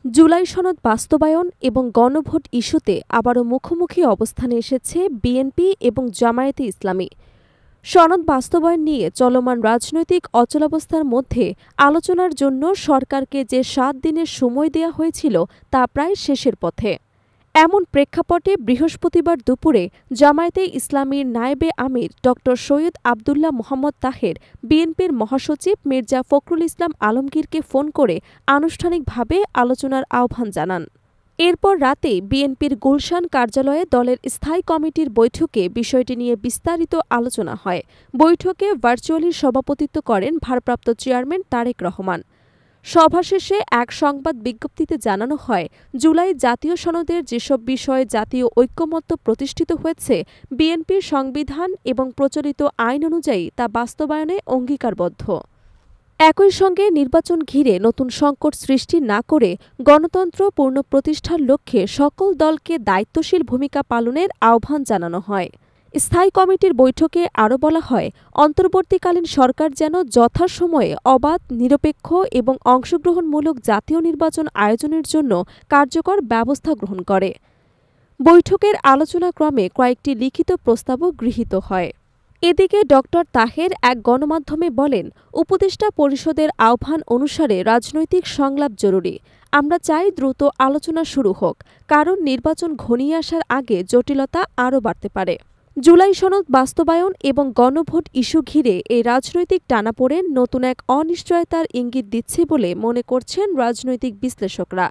জুলাই সনদ বাস্তবায়ন এবং গণভোট ইস্যুতে আবারও মুখোমুখি অবস্থানে এসেছে বিএনপি এবং জামায়াতে ইসলামী। সনদ বাস্তবায়ন নিয়ে চলমান রাজনৈতিক অচলাবস্থার মধ্যে আলোচনার জন্য সরকারকে যে ৭ দিনের সময় দেয়া হয়েছিল তা প্রায় শেষের পথে। এমন প্রেক্ষাপটে বৃহস্পতিবার দুপুরে জামায়াতে ইসলামীর নায়েবে আমির ড. সৈয়দ আবদুল্লাহ মোহাম্মদ তাহের বিএনপির মহাসচিব মির্জা ফখরুল ইসলাম আলমগীরকে ফোন করে আনুষ্ঠানিকভাবে আলোচনার আহ্বান জানান। এরপর রাতেই বিএনপির গুলশান কার্যালয়ে দলের স্থায়ী কমিটির বৈঠকে বিষয়টি নিয়ে বিস্তারিত আলোচনা হয়। বৈঠকে ভার্চুয়ালি সভাপতিত্ব করেন ভারপ্রাপ্ত চেয়ারম্যান তারেক রহমান। সভা শেষে এক সংবাদ বিজ্ঞপ্তিতে জানানো হয়, জুলাই জাতীয় সনদের যেসব বিষয়ে জাতীয় ঐকমত্য প্রতিষ্ঠিত হয়েছে, বিএনপির সংবিধান এবং প্রচলিত আইন অনুযায়ী তা বাস্তবায়নে অঙ্গীকারবদ্ধ। একই সঙ্গে নির্বাচন ঘিরে নতুন সংকট সৃষ্টি না করে গণতন্ত্র পুনঃপ্রতিষ্ঠার লক্ষ্যে সকল দলকে দায়িত্বশীল ভূমিকা পালনের আহ্বান জানানো হয়। স্থায়ী কমিটির বৈঠকে আরও বলা হয়, অন্তর্বর্তীকালীন সরকার যেন যথাসময়ে অবাধ, নিরপেক্ষ এবং অংশগ্রহণমূলক জাতীয় নির্বাচন আয়োজনের জন্য কার্যকর ব্যবস্থা গ্রহণ করে। বৈঠকের আলোচনাক্রমে কয়েকটি লিখিত প্রস্তাবও গৃহীত হয়। এদিকে ড. তাহের এক গণমাধ্যমে বলেন, উপদেষ্টা পরিষদের আহ্বান অনুসারে রাজনৈতিক সংলাপ জরুরি। আমরা চাই দ্রুত আলোচনা শুরু হোক, কারণ নির্বাচন ঘনিয়ে আসার আগে জটিলতা আরও বাড়তে পারে। জুলাই সনদ বাস্তবায়ন এবং গণভোট ইস্যু ঘিরে এই রাজনৈতিক টানাপোড়েন নতুন এক অনিশ্চয়তার ইঙ্গিত দিচ্ছে বলে মনে করছেন রাজনৈতিক বিশ্লেষকরা।